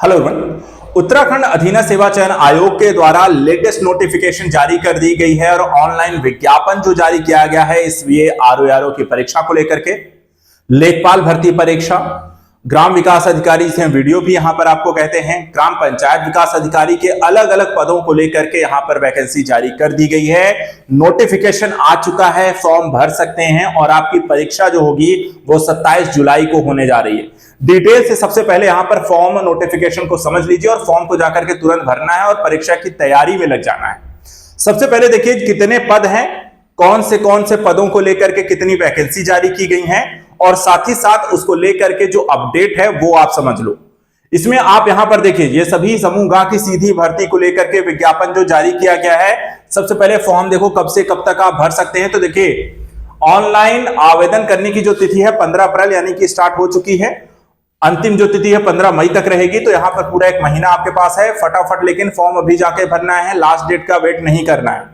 Hello everyone. Uttarakhand अधीनस्थ सेवा चयन आयोग के द्वारा लेटेस्ट नोटिफिकेशन जारी कर दी गई है और ऑनलाइन विज्ञापन जो जारी किया गया है इस आरओ की परीक्षा को लेकर के लेखपाल भर्ती परीक्षा, ग्राम विकास अधिकारी जिसे वीडियो भी यहां पर आपको कहते हैं, ग्राम पंचायत विकास अधिकारी के अलग अलग पदों को लेकर के यहां पर वैकेंसी जारी कर दी गई है। नोटिफिकेशन आ चुका है, फॉर्म भर सकते हैं और आपकी परीक्षा जो होगी वो 27 जुलाई को होने जा रही है। डिटेल से सबसे पहले यहां पर फॉर्म नोटिफिकेशन को समझ लीजिए और फॉर्म को जाकर के तुरंत भरना है और परीक्षा की तैयारी में लग जाना है। सबसे पहले देखिए कितने पद हैं, कौन से पदों को लेकर के कितनी वैकेंसी जारी की गई हैं और साथ ही साथ उसको लेकर के जो अपडेट है वो आप समझ लो। इसमें आप यहां पर देखिए ये सभी समूह ग की सीधी भर्ती को लेकर के विज्ञापन जो जारी किया गया है। सबसे पहले फॉर्म देखो कब से कब तक आप भर सकते हैं, तो देखिए ऑनलाइन आवेदन करने की जो तिथि है 15 अप्रैल यानी कि स्टार्ट हो चुकी है। अंतिम जो तिथि है 15 मई तक रहेगी, तो यहां पर पूरा एक महीना आपके पास है। फटाफट लेकिन फॉर्म अभी जाके भरना है, लास्ट डेट का वेट नहीं करना है।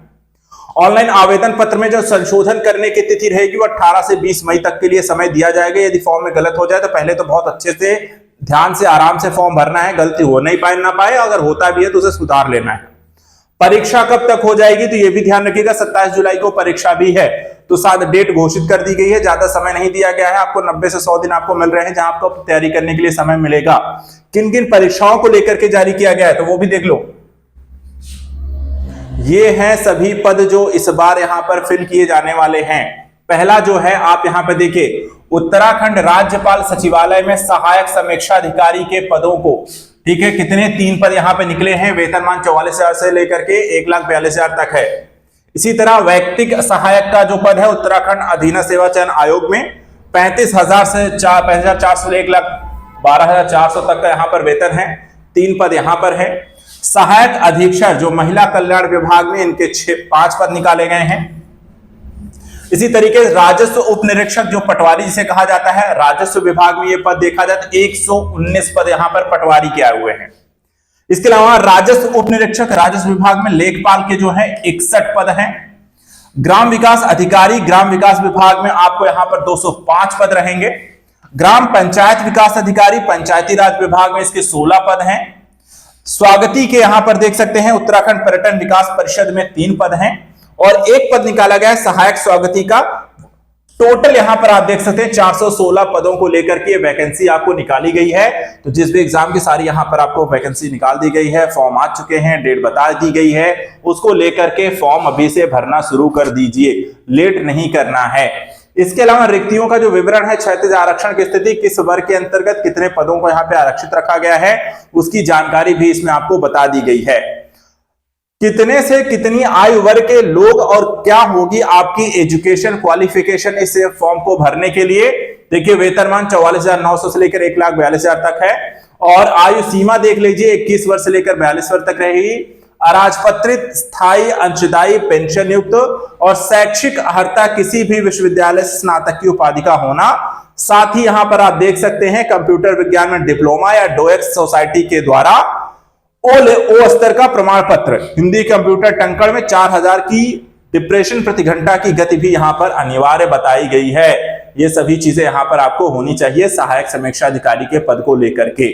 ऑनलाइन आवेदन पत्र में जो संशोधन करने की तिथि रहेगी वो 18 से 20 मई तक के लिए समय दिया जाएगा। यदि फॉर्म में गलत हो जाए तो पहले तो बहुत अच्छे से ध्यान से आराम से फॉर्म भरना है, गलती हो नहीं पाए ना पाए, अगर होता भी है तो उसे सुधार लेना है। परीक्षा कब तक हो जाएगी तो ये भी ध्यान रखिएगा, 27 जुलाई को परीक्षा भी है, तो साथ डेट घोषित कर दी गई है। ज्यादा समय नहीं दिया गया है, आपको 90 से 100 दिन आपको मिल रहे हैं जहां आपको तैयारी करने के लिए समय मिलेगा। किन किन परीक्षाओं को लेकर के जारी किया गया है तो वो भी देख लो। ये हैं सभी पद जो इस बार यहां पर फिल किए जाने वाले हैं। पहला जो है आप यहां पर देखिए, उत्तराखंड राज्यपाल सचिवालय में सहायक समीक्षा अधिकारी के पदों को, ठीक है, कितने 3 पद यहां पे निकले हैं। वेतनमान 44,000 से लेकर के 1,42,000 तक है। इसी तरह वैयक्तिक सहायक का जो पद है उत्तराखंड अधीनस्थ सेवा चयन आयोग में 35,000 से 65,400 से 1,12,400 तक का यहां पर वेतन है। 3 पद यहां पर है। सहायक अधीक्षक जो महिला कल्याण विभाग में इनके 5 पद निकाले गए हैं। इसी तरीके राजस्व उप निरीक्षक जो पटवारी जिसे कहा जाता है, राजस्व विभाग में ये पद देखा जाए तो 119 पद यहां पर पटवारी के आए हुए हैं। इसके अलावा राजस्व उप निरीक्षक राजस्व विभाग में लेखपाल के जो है 61 पद हैं। ग्राम विकास अधिकारी ग्राम विकास विभाग में आपको यहां पर 205 पद रहेंगे। ग्राम पंचायत विकास अधिकारी पंचायती राज विभाग में इसके 16 पद हैं। स्वागती के यहां पर देख सकते हैं उत्तराखंड पर्यटन विकास परिषद में 3 पद हैं और 1 पद निकाला गया है सहायक स्वागती का। टोटल यहां पर आप देख सकते हैं 416 पदों को लेकर के वैकेंसी आपको निकाली गई है। तो जिस भी एग्जाम की सारी यहां पर आपको वैकेंसी निकाल दी गई है, फॉर्म आ चुके हैं, डेट बता दी गई है, उसको लेकर के फॉर्म अभी से भरना शुरू कर दीजिए, लेट नहीं करना है। इसके अलावा रिक्तियों का जो विवरण है, क्षैतिज आरक्षण की स्थिति, किस वर्ग के अंतर्गत कितने पदों को यहां पे आरक्षित रखा गया है, उसकी जानकारी भी इसमें आपको बता दी गई है। कितने से कितनी आयु वर्ग के लोग और क्या होगी आपकी एजुकेशन क्वालिफिकेशन इस फॉर्म को भरने के लिए। देखिए वेतनमान 44,900 से लेकर 1,42,000 तक है और आयु सीमा देख लीजिए 21 वर्ष से लेकर 42 वर्ष तक रहेगी। अराजपत्रित स्थायी अंशदायी पेंशन युक्त और शैक्षिक अर्हता किसी भी विश्वविद्यालय से स्नातक की उपाधि का होना। साथ ही यहां पर आप देख सकते हैं कंप्यूटर विज्ञान में डिप्लोमा या डोएक्स सोसाइटी के द्वारा ओ स्तर का प्रमाण पत्र। हिंदी कंप्यूटर टंकण में 4,000 की डिप्रेशन प्रति घंटा की गति भी यहां पर अनिवार्य बताई गई है। ये सभी चीजें यहां पर आपको होनी चाहिए सहायक समीक्षा अधिकारी के पद को लेकर के।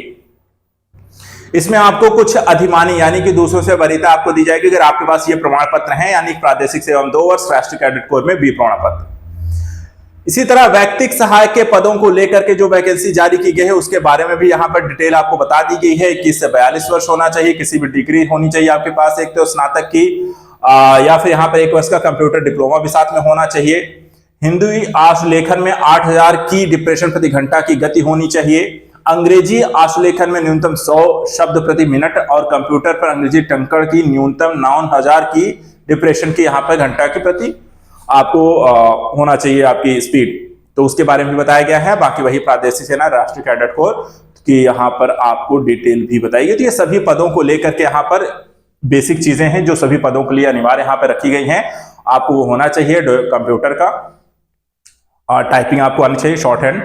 इसमें आपको कुछ अधिमानी यानी कि दूसरों से वरीयता आपको दी जाएगी अगर आपके पास ये प्रमाण पत्र हैं, यानी प्रादेशिक सेवा में 2 वर्ष, राष्ट्रीय कैडेट कोर में 20 प्रमाण पत्र। इसी तरह वैयक्तिक सहायक के पदों को लेकर के जो वैकेंसी जारी की गई है उसके बारे में भी यहां पर डिटेल आपको बता दी गई है। 21 से 42 वर्ष होना चाहिए, किसी भी डिग्री होनी चाहिए आपके पास, एक तो स्नातक की या फिर यहां पर 1 वर्ष का कंप्यूटर डिप्लोमा भी साथ में होना चाहिए। हिंदी आशुलेखन में 8,000 की डिप्रेशन प्रति घंटा की गति होनी चाहिए। अंग्रेजी आशुलेखन में न्यूनतम 100 शब्द प्रति मिनट और कंप्यूटर पर अंग्रेजी टंकण की न्यूनतम 9,000 की डिप्रेशन की यहां पर घंटा की प्रति आपको होना चाहिए आपकी स्पीड, तो उसके बारे में भी बताया गया है। बाकी वही प्रादेशिक सेना राष्ट्रीय कैडेट कोर की यहाँ पर आपको डिटेल भी बताई गई। तो ये सभी पदों को लेकर के यहाँ पर बेसिक चीजें हैं जो सभी पदों के लिए अनिवार्य यहाँ पर रखी गई हैं। आपको वो होना चाहिए कंप्यूटर का, टाइपिंग आपको आनी चाहिए शॉर्ट हैंड।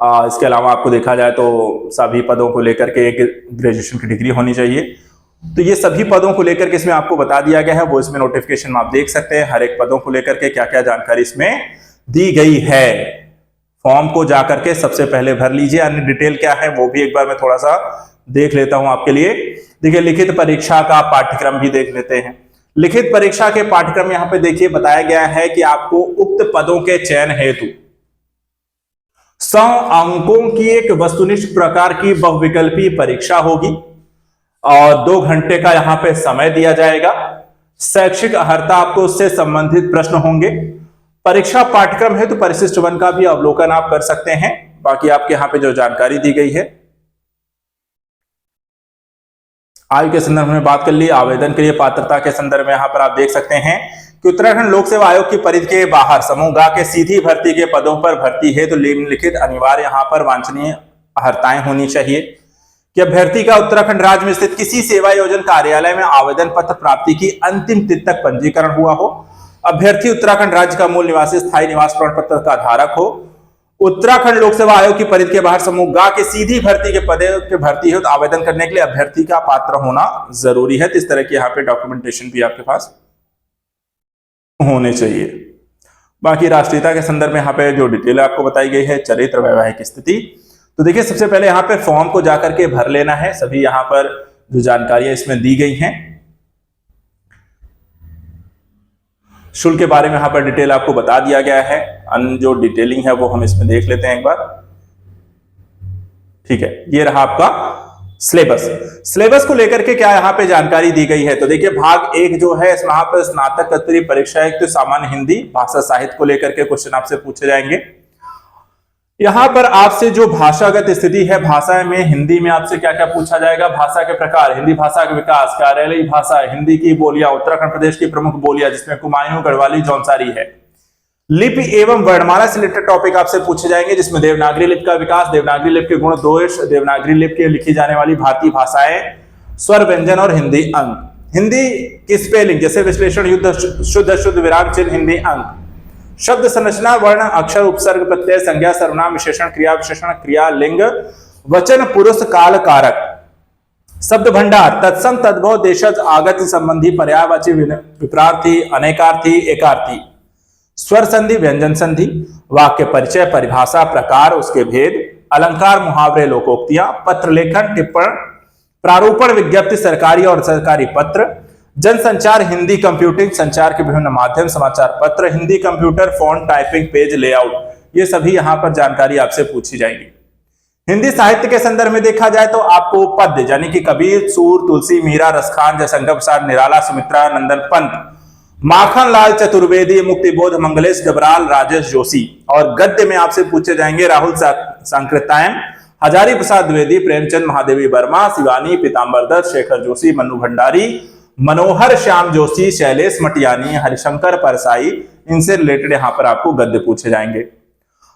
इसके अलावा आपको देखा जाए तो सभी पदों को लेकर के एक ग्रेजुएशन की डिग्री होनी चाहिए। तो ये सभी पदों को लेकर के इसमें आपको बता दिया गया है, वो इसमें नोटिफिकेशन में आप देख सकते हैं। हर एक पदों को लेकर के क्या क्या जानकारी इसमें दी गई है। फॉर्म को जाकर के सबसे पहले भर लीजिए, अन्य डिटेल क्या है वो भी एक बार मैं थोड़ा सा देख लेता हूं आपके लिए। देखिए लिखित परीक्षा का पाठ्यक्रम भी देख लेते हैं। लिखित परीक्षा के पाठ्यक्रम यहां पे देखिए बताया गया है कि आपको उक्त पदों के चयन हेतु 100 अंकों की एक वस्तुनिष्ठ प्रकार की बहुविकल्पीय परीक्षा होगी और 2 घंटे का यहां पे समय दिया जाएगा। शैक्षिक अर्हता आपको उससे संबंधित प्रश्न होंगे। परीक्षा पाठ्यक्रम है तो परिशिष्ट 1 का भी अवलोकन आप कर सकते हैं। बाकी आपके यहां पे जो जानकारी दी गई है, आयु के संदर्भ में बात कर ली। आवेदन के लिए पात्रता के संदर्भ में यहां पर आप देख सकते हैं कि उत्तराखंड लोक सेवा आयोग की परिधि के बाहर समूह ग के सीधी भर्ती के पदों पर भर्ती है तो निम्नलिखित अनिवार्य यहां पर वांछनीय अर्हताएं होनी चाहिए कि अभ्यर्थी का उत्तराखंड राज्य में स्थित किसी सेवा योजन कार्यालय में आवेदन पत्र प्राप्ति की अंतिम तिथि तक पंजीकरण हुआ हो। अभ्यर्थी उत्तराखंड राज्य का मूल निवासी स्थायी निवास प्रमाण पत्र का धारक हो। उत्तराखंड लोक सेवा आयोग की परिधि के बाहर समूह ग के सीधी भर्ती के पदे के भर्ती हो तो आवेदन करने के लिए अभ्यर्थी का पात्र होना जरूरी है। तो इस तरह की यहाँ पे डॉक्यूमेंटेशन भी आपके पास होने चाहिए। बाकी राष्ट्रीयता के संदर्भ में यहाँ पे जो डिटेल आपको बताई गई है, चरित्र, वैवाहिक स्थिति, तो देखिए सबसे पहले यहाँ पे फॉर्म को जाकर के भर लेना है। सभी यहाँ पर जो जानकारियां इसमें दी गई हैं, शुल्क के बारे में यहाँ पर डिटेल आपको बता दिया गया है। अन्य जो डिटेलिंग है वो हम इसमें देख लेते हैं एक बार। ठीक है, ये रहा आपका सिलेबस। सिलेबस को लेकर के क्या यहाँ पे जानकारी दी गई है, तो देखिए भाग 1 जो है इसमें यहाँ पर स्नातकोत्तरीय परीक्षा एक तो सामान्य हिंदी भाषा साहित्य को लेकर के क्वेश्चन आपसे पूछे जाएंगे। यहां पर आपसे जो भाषागत स्थिति है, भाषा में हिंदी में आपसे क्या क्या पूछा जाएगा, भाषा के प्रकार, हिंदी भाषा का विकास, कार्यालयी भाषा, हिंदी की बोलियां, उत्तराखंड प्रदेश की प्रमुख बोलियां जिसमें कुमायूं, गढ़वाली, जौनसारी है। लिपि एवं वर्णमाला से रिलेटेड टॉपिक आपसे पूछे जाएंगे जिसमें देवनागरी लिपि का विकास, देवनागरी लिपि के गुण दोष, देवनागरी लिपि के लिखी जाने वाली भारतीय भाषाएं, स्वर व्यंजन और हिंदी अंक। हिंदी की स्पेलिंग जैसे विश्लेषण, युद्ध, शुद्ध शुद्ध, विराम चिन्ह, हिंदी अंक। शब्द संरचना, वर्ण, अक्षर, उपसर्ग, प्रत्यय, संज्ञा, सर्वनाम, विशेषण, क्रिया विशेषण, क्रिया, लिंग, वचन, पुरुष, काल, कारक, शब्द भंडार, तत्सम, तद्भव, देशज, आगत संबंधी, पर्यायवाची, विपरार्थी, अनेकार्थी, एकार्थी, स्वर संधि, व्यंजन संधि, वाक्य परिचय, परिभाषा, प्रकार, उसके भेद, अलंकार, मुहावरे, लोकोक्तियां, पत्र लेखन, टिप्पण, प्रारूपण, विज्ञप्ति, सरकारी और सरकारी पत्र, जनसंचार, हिंदी कंप्यूटिंग, संचार के विभिन्न माध्यम, समाचार पत्र, Hindi computer, font, typing, page layout, ये सभी यहां पर जानकारी आपसे पूछी जाएगी। हिंदी साहित्य के संदर्भ में देखा जाए तो आपको पद्य यानी कि कबीर, सूर, तुलसी, मीरा, रसखान, जयशंकर प्रसाद, निराला, सुमित्रा नंदन पंत, माखन लाल चतुर्वेदी, मुक्तिबोध, मंगलेश डबराल, राजेश जोशी। और गद्य में आपसे पूछे जाएंगे राहुल सांकृत्यायन, हजारी प्रसाद द्विवेदी, प्रेमचंद महादेवी वर्मा, शिवानी पीताम्बर दत्त, शेखर जोशी, मनु भंडारी, मनोहर श्याम जोशी, शैलेश मटियानी, हरिशंकर परसाई, इनसे रिलेटेड यहां पर आपको गद्य पूछे जाएंगे।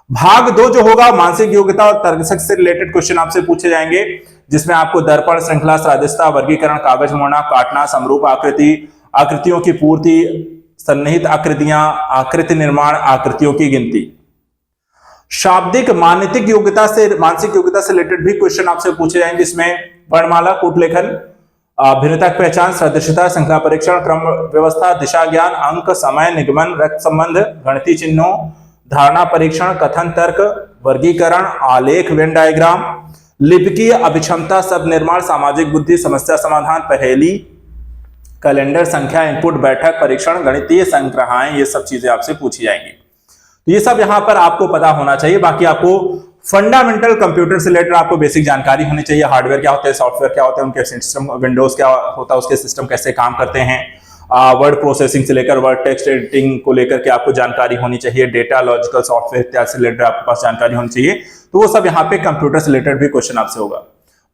भाग 2 जो होगा मानसिक योग्यता और तर्कशक्ति से रिलेटेड क्वेश्चन आपसे पूछे जाएंगे जिसमें आपको दर्पण, श्रृंखला, सादृश्यता, वर्गीकरण, कागज मोड़ना, काटना, समरूप आकृति, आकृतियों की पूर्ति, सन्निहित आकृतियां, आकृति निर्माण, आकृतियों की गिनती। शाब्दिक मानसिक योग्यता से रिलेटेड भी क्वेश्चन आपसे पूछे जाएंगे। इसमें वर्णमाला, कूटलेखन, भिन्नता की पहचान, सदृशता, संख्या परीक्षण, क्रम व्यवस्था, दिशा ज्ञान, अंक, समय, निगमन, रक्त संबंध, गणितीय चिन्हों, धारणा परीक्षण, कथन तर्क, वर्गीकरण, आलेख, वेन डायग्राम, लिपिकीय अभिक्षमता, शब्द निर्माण, सामाजिक बुद्धि, समस्या समाधान, पहेली, कैलेंडर, संख्या, इनपुट, बैठक परीक्षण, गणितीय संग्रहाएं, ये सब चीजें आपसे पूछी जाएंगी। तो ये सब यहां पर आपको पता होना चाहिए। बाकी आपको फंडामेंटल कंप्यूटर से रिलेटेड आपको बेसिक जानकारी होनी चाहिए। हार्डवेयर क्या होते हैं, सॉफ्टवेयर क्या होते हैं, उनके सिस्टम, विंडोज क्या होता है, उसके सिस्टम कैसे काम करते हैं, वर्ड प्रोसेसिंग से लेकर वर्ड टेक्स्ट एडिटिंग को लेकर के आपको जानकारी होनी चाहिए, डेटा लॉजिकल सॉफ्टवेयर इत्यादि से रिलेटेड आपके पास जानकारी होनी चाहिए। तो वो सब यहाँ पे कंप्यूटर से रिलेटेड भी क्वेश्चन आपसे होगा।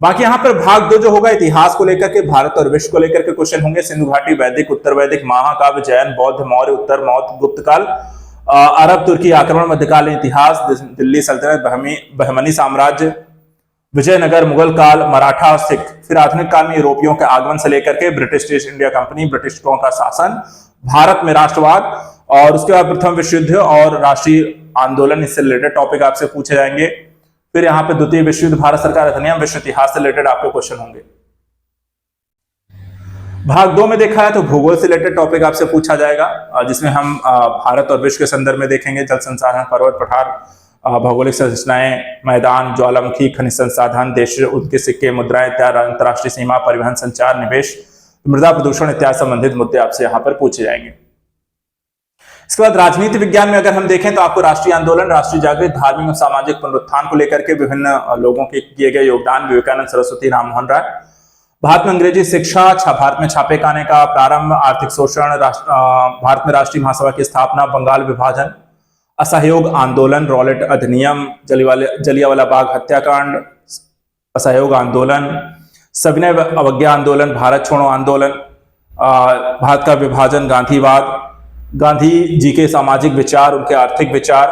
बाकी यहाँ पर भाग 2 जो होगा इतिहास को लेकर के, भारत और विश्व को लेकर के क्वेश्चन होंगे। सिंधु घाटी, वैदिक, उत्तर वैदिक, महाकाव्य, जैन, बौद्ध, मौर्य, उत्तर मौर्य, गुप्त काल, अरब तुर्की आक्रमण, मध्यकालीन इतिहास, दिल्ली सल्तनत, बहमनी साम्राज्य, विजयनगर, मुगल काल, मराठा और सिख। फिर आधुनिक काल में यूरोपियों के आगमन से लेकर के ब्रिटिश ईस्ट इंडिया कंपनी, ब्रिटिशों का शासन, भारत में राष्ट्रवाद और उसके बाद प्रथम विश्व युद्ध और राष्ट्रीय आंदोलन, इससे रिलेटेड टॉपिक आपसे पूछे जाएंगे। फिर यहाँ पे द्वितीय विश्व युद्ध, भारत सरकार अधिनियम, विश्व इतिहास से रिलेटेड आपके क्वेश्चन होंगे। भाग 2 में देखा है तो भूगोल से रिलेटेड टॉपिक आपसे पूछा जाएगा जिसमें हम भारत और विश्व के संदर्भ में देखेंगे, जल संसाधन, पर्वत, पठार, भौगोलिक संरचनाएं, मैदान, ज्वालामुखी, खनिज संसाधन, देश, उनके सिक्के, मुद्राएं इत्यादि, अंतर्राष्ट्रीय सीमा, परिवहन, संचार, निवेश, मृदा प्रदूषण इत्यादि संबंधित मुद्दे आपसे यहाँ पर पूछे जाएंगे। इसके बाद राजनीति विज्ञान में अगर हम देखें तो आपको राष्ट्रीय आंदोलन, राष्ट्रीय जागृति, धार्मिक और सामाजिक पुनरुत्थान को लेकर के विभिन्न लोगों के किए गए योगदान, विवेकानंद, सरस्वती, राममोहन राय, भारत में अंग्रेजी शिक्षा, भारत में छापे खाने का प्रारंभ, आर्थिक शोषण, भारत में राष्ट्रीय महासभा की स्थापना, बंगाल विभाजन, असहयोग आंदोलन, रॉलेट अधिनियम, जलियांवाला बाग हत्याकांड, असहयोग आंदोलन, सविनय अवज्ञा आंदोलन, भारत छोड़ो आंदोलन, भारत का विभाजन, गांधीवाद, गांधी जी के सामाजिक विचार, उनके आर्थिक विचार,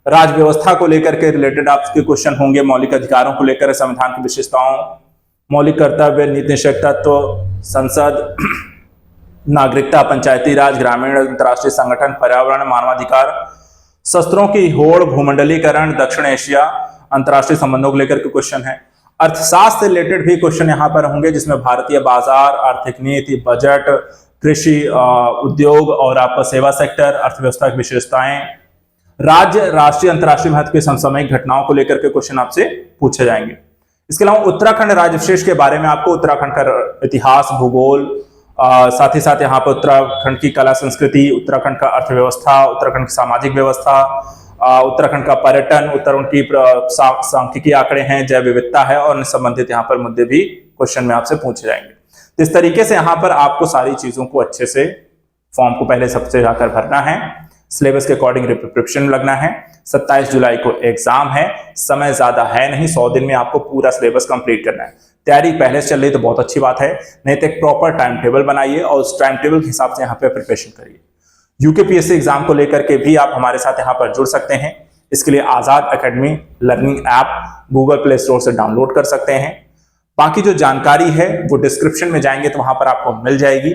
राज व्यवस्था को लेकर के रिलेटेड आपके क्वेश्चन होंगे, मौलिक अधिकारों को लेकर, संविधान की विशेषताओं, मौलिक कर्तव्य, नीति निषेध तत्व, संसद, नागरिकता, पंचायती राज, ग्रामीण, अंतर्राष्ट्रीय संगठन, पर्यावरण, मानवाधिकार, शस्त्रों की होड़, भूमंडलीकरण, दक्षिण एशिया, अंतर्राष्ट्रीय संबंधों को लेकर के क्वेश्चन है। अर्थशास्त्र से रिलेटेड भी क्वेश्चन यहाँ पर होंगे, जिसमें भारतीय बाजार, आर्थिक नीति, बजट, कृषि, उद्योग और आपका सेवा सेक्टर, अर्थव्यवस्था की विशेषताएं, राज्य, राष्ट्रीय, अंतर्राष्ट्रीय महत्व के समसामयिक घटनाओं को लेकर के क्वेश्चन आपसे पूछे जाएंगे। इसके अलावा उत्तराखंड राज्य विशेष के बारे में आपको उत्तराखंड का इतिहास, भूगोल, साथ ही साथ यहाँ पर उत्तराखंड की कला संस्कृति, उत्तराखंड का अर्थव्यवस्था, उत्तराखंड की सामाजिक व्यवस्था, उत्तराखंड का पर्यटन, उत्तराखंड की सांख्यिकी आंकड़े हैं, जैव विविधता है और संबंधित यहाँ पर मुद्दे भी क्वेश्चन में आपसे पूछे जाएंगे। तो इस तरीके से यहाँ पर आपको सारी चीजों को अच्छे से फॉर्म को पहले सबसे जाकर भरना है, सिलेबस के अकॉर्डिंग प्रिपरेशन लगना है। 27 जुलाई को एग्जाम है, समय ज्यादा है नहीं, 100 दिन में आपको पूरा सिलेबस कंप्लीट करना है। तैयारी पहले से चल रही तो बहुत अच्छी बात है, नहीं तो एक प्रॉपर टाइम टेबल बनाइए और उस टाइम टेबल के हिसाब से यहाँ पे प्रिपरेशन करिए। यूकेपीएससी एग्जाम को लेकर के भी आप हमारे साथ यहाँ पर जुड़ सकते हैं। इसके लिए Azad academy learning app Google Play Store से डाउनलोड कर सकते हैं। बाकी जो जानकारी है वो डिस्क्रिप्शन में जाएंगे तो वहां पर आपको मिल जाएगी।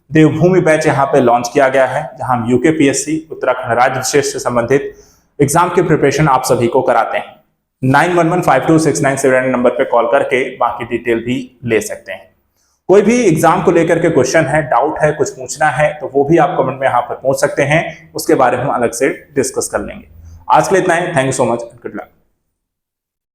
देवभूमि बैच यहाँ पे लॉन्च किया गया है, जहां हम यूकेपीएससी उत्तराखंड राज्य विशेष से संबंधित एग्जाम के प्रिपरेशन आप सभी को कराते हैं। 91152697 नंबर पे कॉल करके बाकी डिटेल भी ले सकते हैं। कोई भी एग्जाम को लेकर के क्वेश्चन है, डाउट है, कुछ पूछना है तो वो भी आप कमेंट में यहाँ पर पूछ सकते हैं, उसके बारे में हम अलग से डिस्कस कर लेंगे। आज के लिए इतना ही। Thank you so much, good luck.